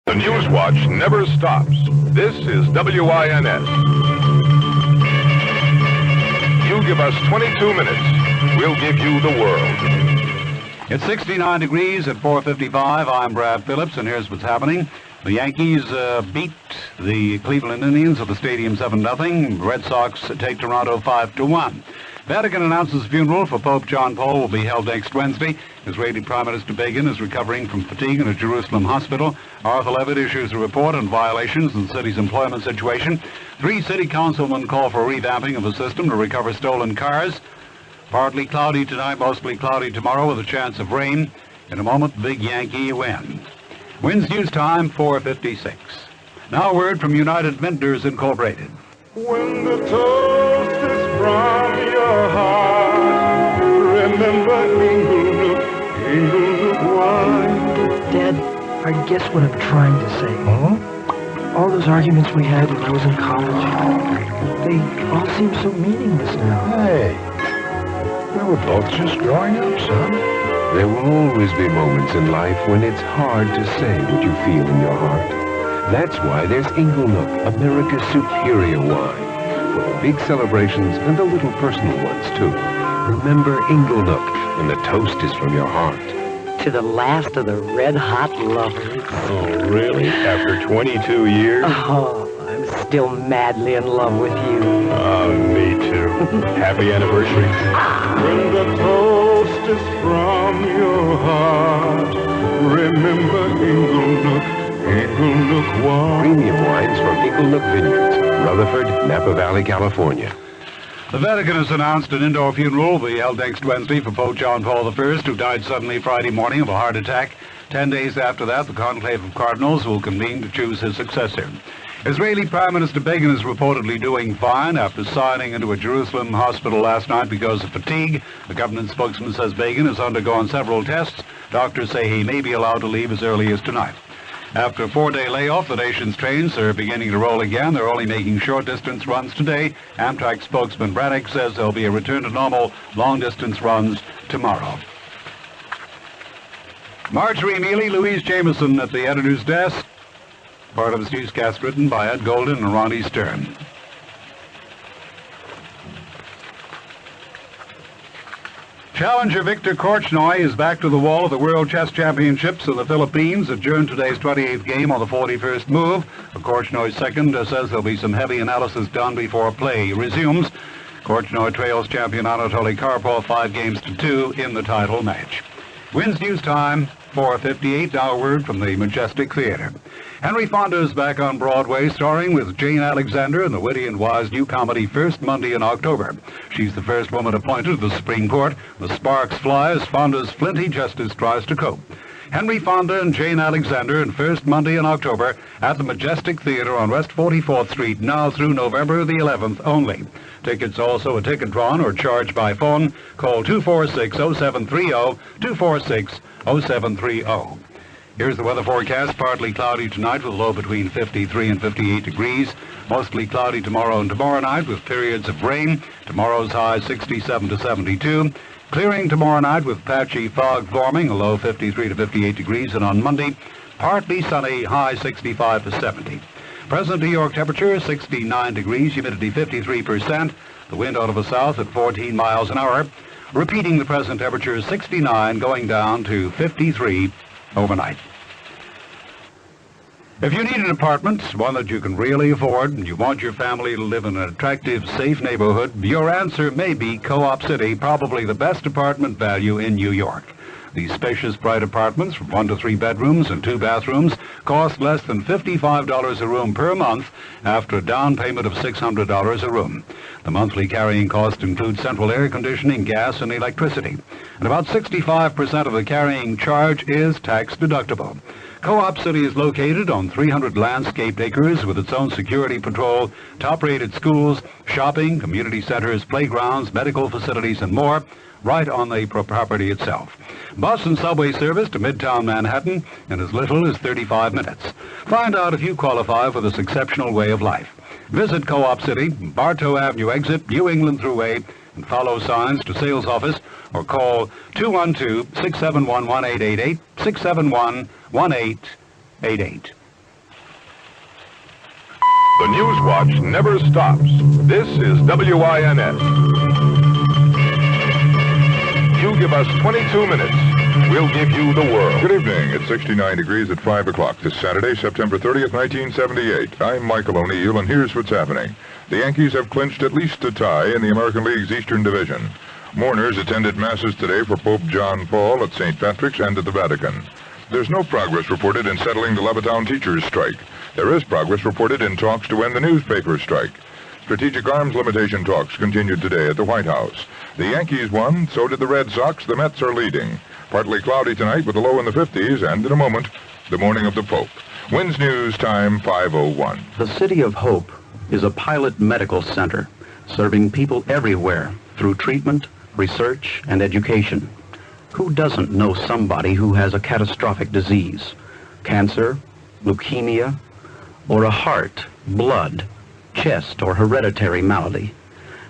The News Watch never stops. This is WINS. You give us 22 minutes, we'll give you the world. It's 69 degrees at 4:55. I'm Brad Phillips, and here's what's happening. The Yankees beat the Cleveland Indians at the stadium 7-0. Red Sox take Toronto 5-1. Vatican announces funeral for Pope John Paul will be held next Wednesday. Israeli Prime Minister Begin is recovering from fatigue in a Jerusalem hospital. Arthur Levitt issues a report on violations in the city's employment situation. 3 city councilmen call for revamping of a system to recover stolen cars. Partly cloudy tonight, mostly cloudy tomorrow with a chance of rain. In a moment, big Yankee win. WINS News Time, 4:56. Now a word from United Vintners Incorporated. When the toast is from your heart, remember Inglenook wine. Dad, I guess what I'm trying to say. All those arguments we had when I was in college, they all seem so meaningless now. Hey, we were both just growing up, son. There will always be moments in life when it's hard to say what you feel in your heart. That's why there's Inglenook, America's superior wine. For the big celebrations and the little personal ones, too. Remember Inglenook when the toast is from your heart. To the last of the red-hot lovers. Oh, really? After 22 years? Oh, I'm still madly in love with you. Oh, me too. Happy anniversary. When the toast is from your heart, remember Inglenook wine. Premium wines from Inglenook Vineyards, Rutherford, Napa Valley, California. The Vatican has announced an indoor funeral will be held next Wednesday for Pope John Paul I, who died suddenly Friday morning of a heart attack. 10 days after that, the conclave of cardinals will convene to choose his successor. Israeli Prime Minister Begin is reportedly doing fine after signing into a Jerusalem hospital last night because of fatigue. The government spokesman says Begin has undergone several tests. Doctors say he may be allowed to leave as early as tonight. After a 4-day layoff, the nation's trains are beginning to roll again. They're only making short-distance runs today. Amtrak spokesman Braddock says there'll be a return to normal long-distance runs tomorrow. Marjorie Mealy, Louise Jameson at the editor's desk. Part of this newscast written by Ed Golden and Ronnie Stern. Challenger Victor Korchnoi is back to the wall of the World Chess Championships in the Philippines, adjourned today's 28th game on the 41st move. Korchnoi's second says there'll be some heavy analysis done before play resumes. Korchnoi trails champion Anatoly Karpov 5-2 in the title match. WINS News Time, 4:58. Now a word from the Majestic Theater. Henry Fonda is back on Broadway, starring with Jane Alexander in the witty and wise new comedy First Monday in October. She's the first woman appointed to the Supreme Court. The sparks fly as Fonda's flinty justice tries to cope. Henry Fonda and Jane Alexander in First Monday in October at the Majestic Theater on West 44th Street, now through November the 11th only. Tickets also a ticket-tron or charged by phone. Call 246-0730, 246-0730. Here's the weather forecast. Partly cloudy tonight with a low between 53 and 58 degrees. Mostly cloudy tomorrow and tomorrow night with periods of rain. Tomorrow's high 67 to 72. Clearing tomorrow night with patchy fog forming, a low 53 to 58 degrees. And on Monday, partly sunny, high 65 to 70. Present New York temperature 69 degrees, humidity 53%. The wind out of the south at 14 miles an hour. Repeating the present temperature 69, going down to 53 overnight. If you need an apartment, one that you can really afford, and you want your family to live in an attractive, safe neighborhood, your answer may be Co-op City, probably the best apartment value in New York. These spacious, bright apartments from 1 to 3 bedrooms and 2 bathrooms cost less than $55 a room per month after a down payment of $600 a room. The monthly carrying cost includes central air conditioning, gas, and electricity. And about 65% of the carrying charge is tax deductible. Co-op City is located on 300 landscaped acres with its own security patrol, top-rated schools, shopping, community centers, playgrounds, medical facilities, and more, right on the property itself. Bus and subway service to Midtown Manhattan in as little as 35 minutes. Find out if you qualify for this exceptional way of life. Visit Co-op City, Bartow Avenue exit, New England Thruway, and follow signs to sales office or call 212-671-1888, 671-1888. The News Watch never stops. This is WINS. You give us 22 minutes, we'll give you the world. Good evening. It's 69 degrees at 5 o'clock this Saturday, September 30th, 1978. I'm Michael O'Neill, and here's what's happening. The Yankees have clinched at least a tie in the American League's Eastern Division. Mourners attended masses today for Pope John Paul at St. Patrick's and at the Vatican. There's no progress reported in settling the Levittown teachers' strike. There is progress reported in talks to end the newspaper strike. Strategic arms limitation talks continued today at the White House. The Yankees won, so did the Red Sox. The Mets are leading. Partly cloudy tonight with a low in the 50s, and in a moment, the morning of the Pope. WINS News Time 5:01. The City of Hope is a pilot medical center serving people everywhere through treatment, research, and education. Who doesn't know somebody who has a catastrophic disease, cancer, leukemia, or a heart, blood, chest, or hereditary malady?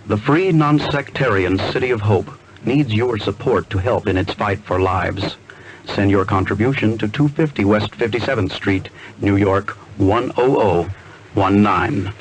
The free, non-sectarian City of Hope needs your support to help in its fight for lives. Send your contribution to 250 West 57th Street, New York 10019.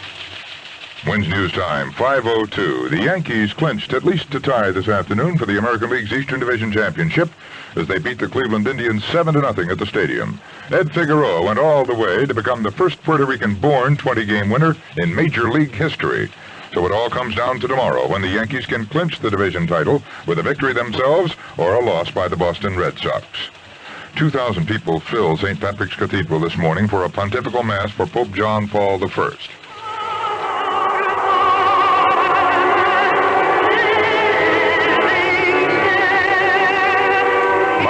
WINS News Time 5:02. The Yankees clinched at least a tie this afternoon for the American League's Eastern Division Championship as they beat the Cleveland Indians 7-0 at the stadium. Ed Figueroa went all the way to become the first Puerto Rican-born 20-game winner in Major League history. So it all comes down to tomorrow when the Yankees can clinch the division title with a victory themselves or a loss by the Boston Red Sox. 2,000 people filled St. Patrick's Cathedral this morning for a pontifical mass for Pope John Paul I.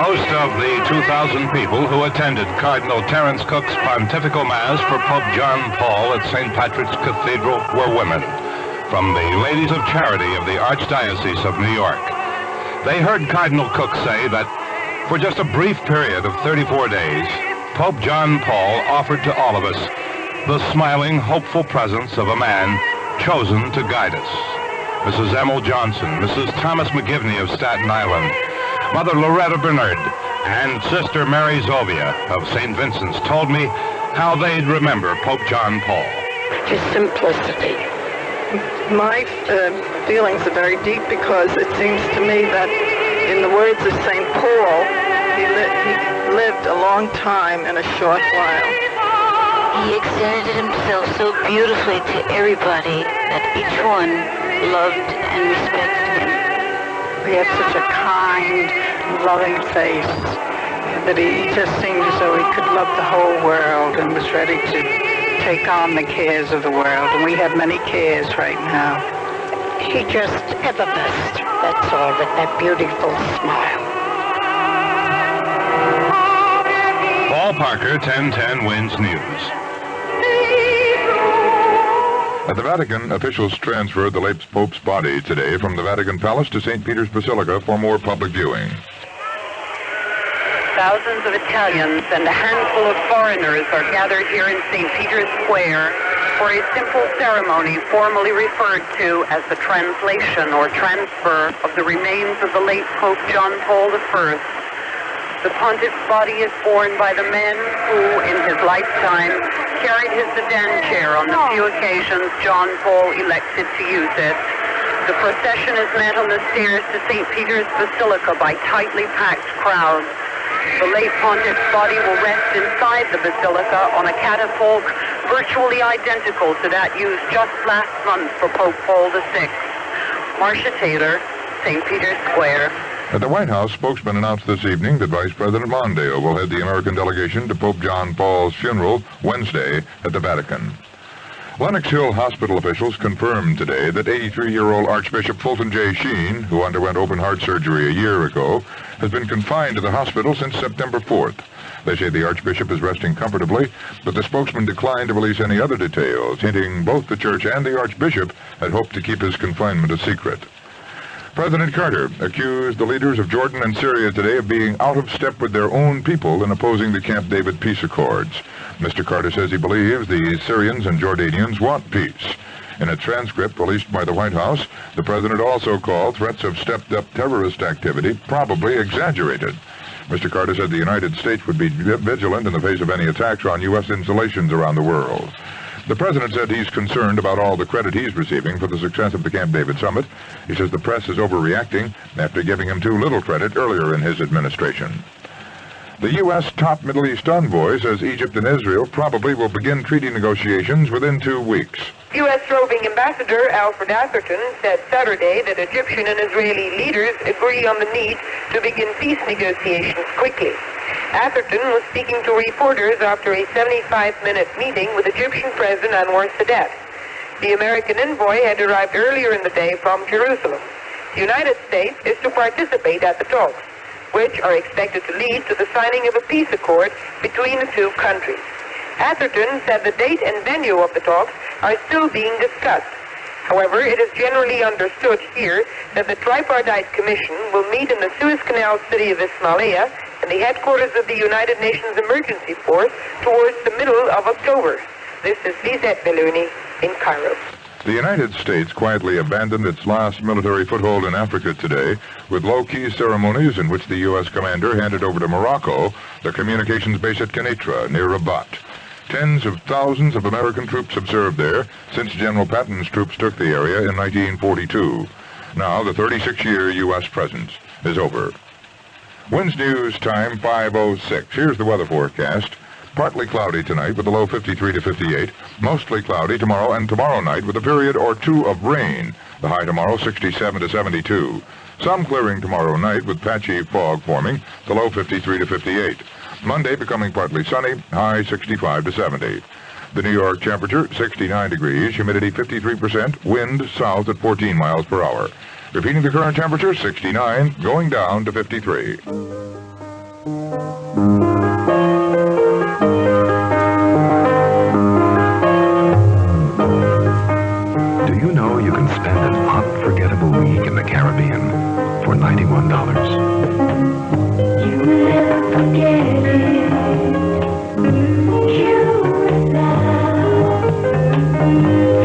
Most of the 2,000 people who attended Cardinal Terence Cook's pontifical mass for Pope John Paul at St. Patrick's Cathedral were women from the Ladies of Charity of the Archdiocese of New York. They heard Cardinal Cook say that for just a brief period of 34 days, Pope John Paul offered to all of us the smiling, hopeful presence of a man chosen to guide us. Mrs. Emil Johnson, Mrs. Thomas McGivney of Staten Island, Mother Loretta Bernard, and Sister Mary Zovia of St. Vincent's told me how they'd remember Pope John Paul. His simplicity. My feelings are very deep because it seems to me that, in the words of St. Paul, he lived a long time in a short while. He extended himself so beautifully to everybody that each one loved and respected him. He had such a kind, loving face that he just seemed as though he could love the whole world and was ready to take on the cares of the world. And we have many cares right now. He just had the best, that's all, with that beautiful smile. Paul Parker, 1010 WINS News. At the Vatican, officials transferred the late Pope's body today from the Vatican Palace to St. Peter's Basilica for more public viewing. Thousands of Italians and a handful of foreigners are gathered here in St. Peter's Square for a simple ceremony formally referred to as the translation or transfer of the remains of the late Pope John Paul I. The pontiff's body is borne by the men who, in his lifetime, carried his sedan chair on the few occasions John Paul elected to use it. The procession is met on the stairs to St. Peter's Basilica by tightly packed crowds. The late pontiff's body will rest inside the basilica on a catafalque virtually identical to that used just last month for Pope Paul VI. Marcia Taylor, St. Peter's Square. At the White House, spokesman announced this evening that Vice President Mondale will head the American delegation to Pope John Paul's funeral Wednesday at the Vatican. Lenox Hill Hospital officials confirmed today that 83-year-old Archbishop Fulton J. Sheen, who underwent open-heart surgery a year ago, has been confined to the hospital since September 4th. They say the Archbishop is resting comfortably, but the spokesman declined to release any other details, hinting both the Church and the Archbishop had hoped to keep his confinement a secret. President Carter accused the leaders of Jordan and Syria today of being out of step with their own people in opposing the Camp David peace accords. Mr. Carter says he believes the Syrians and Jordanians want peace. In a transcript released by the White House, the president also called threats of stepped-up terrorist activity probably exaggerated. Mr. Carter said the United States would be vigilant in the face of any attacks on U.S. installations around the world. The president said he's concerned about all the credit he's receiving for the success of the Camp David summit. He says the press is overreacting after giving him too little credit earlier in his administration. The U.S. top Middle East envoy says Egypt and Israel probably will begin treaty negotiations within 2 weeks. U.S. roving ambassador Alfred Atherton said Saturday that Egyptian and Israeli leaders agree on the need to begin peace negotiations quickly. Atherton was speaking to reporters after a 75-minute meeting with Egyptian President Anwar Sadat. The American envoy had arrived earlier in the day from Jerusalem. The United States is to participate at the talks, which are expected to lead to the signing of a peace accord between the two countries. Atherton said the date and venue of the talks are still being discussed. However, it is generally understood here that the Tripartite Commission will meet in the Suez Canal city of Ismailia and the headquarters of the United Nations Emergency Force towards the middle of October. This is Lisette Belluni in Cairo. The United States quietly abandoned its last military foothold in Africa today with low-key ceremonies in which the U.S. commander handed over to Morocco the communications base at Kenitra near Rabat. Tens of thousands of American troops have served there since General Patton's troops took the area in 1942. Now the 36-year U.S. presence is over. WINS News time 5:06. Here's the weather forecast. Partly cloudy tonight with a low 53 to 58. Mostly cloudy tomorrow and tomorrow night with a period or two of rain. The high tomorrow 67 to 72. Some clearing tomorrow night with patchy fog forming. The low 53 to 58. Monday becoming partly sunny. High 65 to 70. The New York temperature 69 degrees. Humidity 53%. Wind south at 14 miles per hour. Repeating the current temperature 69 going down to 53. Do you know you can spend an unforgettable week in the Caribbean for $91? You never forget it.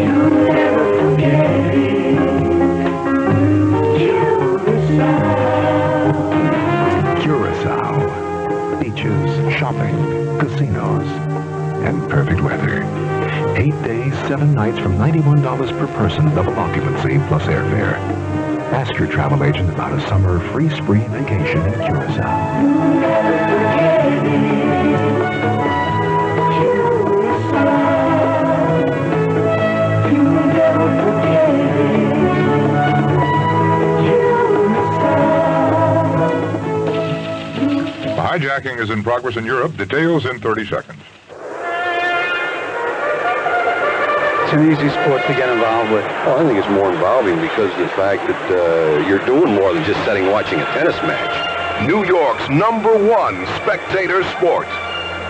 You never forget it. Curacao. Beaches, shopping, casinos, and perfect weather. 8 days, 7 nights from $91 per person, double occupancy plus airfare. Ask your travel agent about a summer free spree vacation in Curacao. The hijacking is in progress in Europe. Details in 30 seconds. It's an easy sport to get involved with. Well, I think it's more involving because of the fact that you're doing more than just sitting watching a tennis match. New York's #1 spectator sport.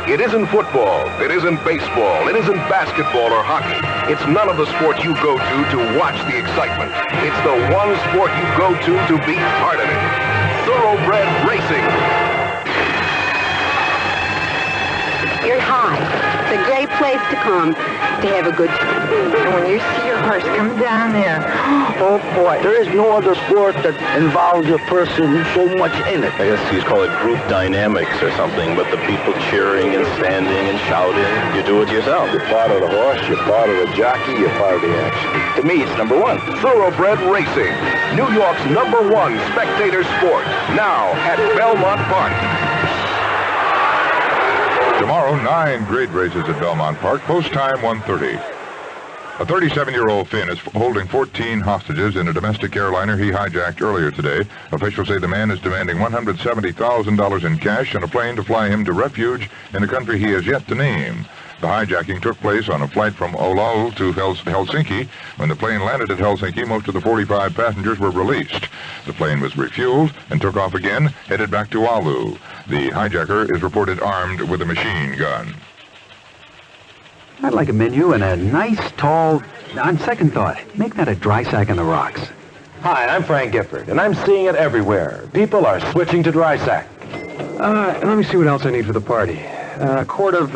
It isn't football, it isn't baseball, it isn't basketball or hockey. It's none of the sports you go to watch the excitement. It's the one sport you go to be part of it. Thoroughbred racing. You're high. It's a great place to come to have a good time. And when you see your horse come down there, oh boy. There is no other sport that involves a person so much in it. I guess you call it group dynamics or something, but the people cheering and standing and shouting, you do it yourself. You're part of the horse, you're part of the jockey, you're part of the action. To me, it's #1. Thoroughbred racing. New York's #1 spectator sport. Now at Belmont Park. Tomorrow, 9 great races at Belmont Park. Post time 1:30. A 37-year-old Finn is holding 14 hostages in a domestic airliner he hijacked earlier today. Officials say the man is demanding $170,000 in cash and a plane to fly him to refuge in a country he has yet to name. The hijacking took place on a flight from Oulu to Helsinki. When the plane landed at Helsinki, most of the 45 passengers were released. The plane was refueled and took off again, headed back to Oulu. The hijacker is reported armed with a machine gun. I'd like a menu and a nice, tall, on second thought, make that a dry sack in the rocks. Hi, I'm Frank Gifford, and I'm seeing it everywhere. People are switching to dry sack. Let me see what else I need for the party. A quart of,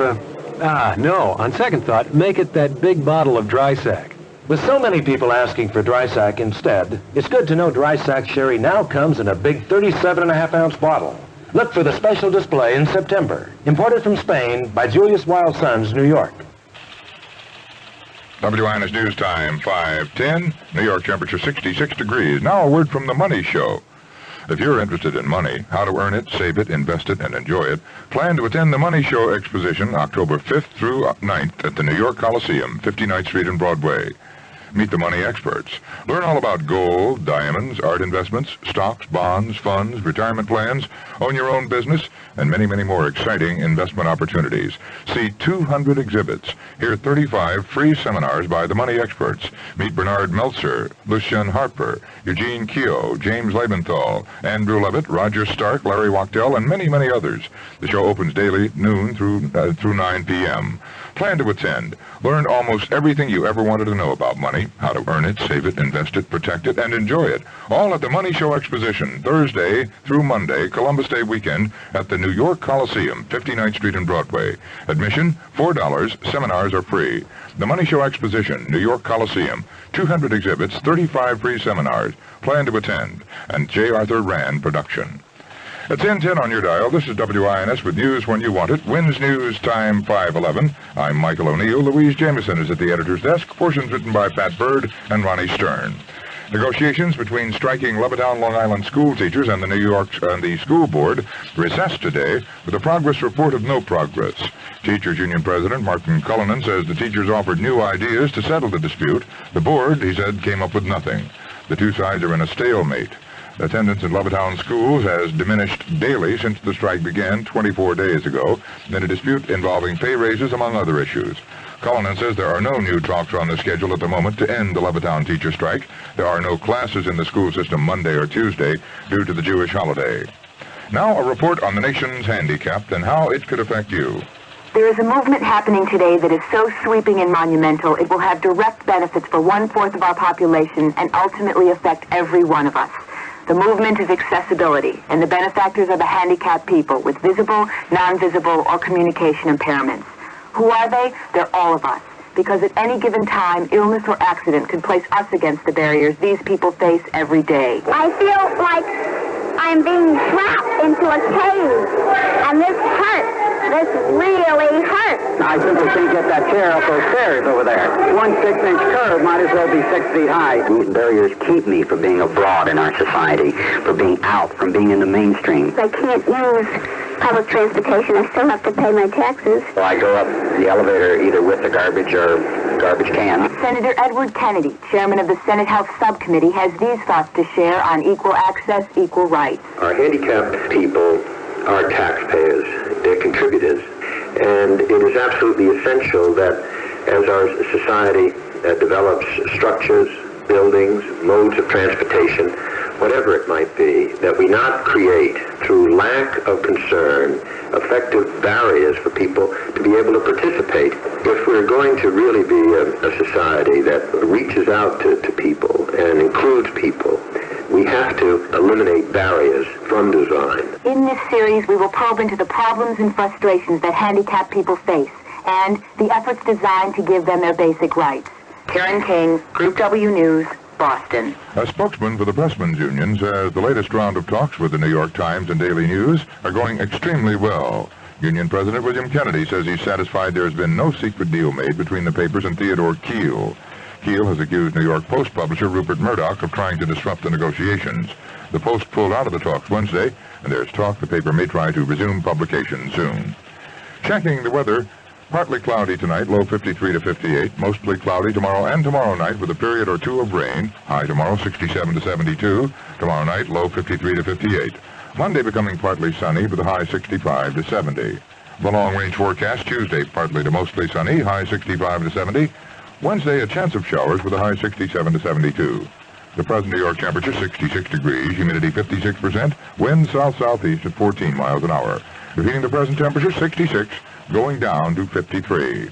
no, on second thought, make it that big bottle of dry sack. With so many people asking for dry sack instead, it's good to know dry sack sherry now comes in a big 37.5-ounce bottle. Look for the special display in September. Imported from Spain by Julius Wild Sons, New York. WINS News Time, 5:10. New York temperature 66 degrees. Now a word from the Money Show. If you're interested in money, how to earn it, save it, invest it, and enjoy it, plan to attend the Money Show exposition October 5th through 9th at the New York Coliseum, 59th Street and Broadway. Meet the money experts. Learn all about gold, diamonds, art investments, stocks, bonds, funds, retirement plans, own your own business, and many, many more exciting investment opportunities. See 200 exhibits. Hear 35 free seminars by the money experts. Meet Bernard Meltzer, Lucien Harper, Eugene Keogh, James Lebenthal, Andrew Levitt, Roger Stark, Larry Wachtell, and many, many others. The show opens daily, noon through 9 p.m. Plan to attend. Learn almost everything you ever wanted to know about money, how to earn it, save it, invest it, protect it, and enjoy it. All at the Money Show Exposition, Thursday through Monday, Columbus Day weekend, at the New York Coliseum, 59th Street and Broadway. Admission, $4. Seminars are free. The Money Show Exposition, New York Coliseum. 200 exhibits, 35 free seminars. Plan to attend. And J. Arthur Rand production. It's 10:10 on your dial. This is WINS with news when you want it. WINS News Time, 5:11. I'm Michael O'Neill. Louise Jameson is at the editor's desk. Portions written by Pat Bird and Ronnie Stern. Negotiations between striking Levittown, Long Island school teachers and the school board recessed today with a progress report of no progress. Teachers Union President Martin Cullinan says the teachers offered new ideas to settle the dispute. The board, he said, came up with nothing. The two sides are in a stalemate. Attendance in Levittown schools has diminished daily since the strike began 24 days ago in a dispute involving pay raises, among other issues. Cullinan says there are no new talks on the schedule at the moment to end the Levittown teacher strike. There are no classes in the school system Monday or Tuesday due to the Jewish holiday. Now a report on the nation's handicapped and how it could affect you. There is a movement happening today that is so sweeping and monumental it will have direct benefits for 1/4 of our population and ultimately affect every one of us. The movement is accessibility, and the benefactors are the handicapped people with visible, non-visible, or communication impairments. Who are they? They're all of us, because at any given time, illness or accident could place us against the barriers these people face every day. I feel like I'm being trapped into a cave, and this hurts. This really hurts. I simply can't get that chair up those stairs over there. 1 6-inch curve might as well be 6 feet high. These barriers keep me from being abroad in our society, from being out, from being in the mainstream. I can't use public transportation. I still have to pay my taxes. So I go up the elevator either with the garbage or garbage can. Senator Edward Kennedy, chairman of the Senate Health Subcommittee, has these thoughts to share on equal access, equal rights. Our handicapped people are taxpayers. They're contributors. And it is absolutely essential that as our society develops structures, buildings, modes of transportation, whatever it might be, that we not create, through lack of concern, effective barriers for people to be able to participate. If we're going to really be a society that reaches out to people and includes people, we have to eliminate barriers from design. In this series, we will probe into the problems and frustrations that handicapped people face and the efforts designed to give them their basic rights. Karen King, Group W News, Boston. A spokesman for the Pressmen's Union says the latest round of talks with the New York Times and Daily News are going extremely well. Union President William Kennedy says he's satisfied there has been no secret deal made between the papers and Theodore Kiel. Kiel has accused New York Post publisher Rupert Murdoch of trying to disrupt the negotiations. The Post pulled out of the talks Wednesday, and there's talk the paper may try to resume publication soon. Checking the weather, partly cloudy tonight, low 53 to 58. Mostly cloudy tomorrow and tomorrow night with a period or two of rain. High tomorrow 67 to 72. Tomorrow night, low 53 to 58. Monday becoming partly sunny with a high 65 to 70. The long-range forecast, Tuesday partly to mostly sunny, high 65 to 70. Wednesday, a chance of showers with a high 67 to 72. The present New York temperature, 66 degrees, humidity 56%, wind south-southeast at 14 miles an hour. Repeating the present temperature, 66, going down to 53.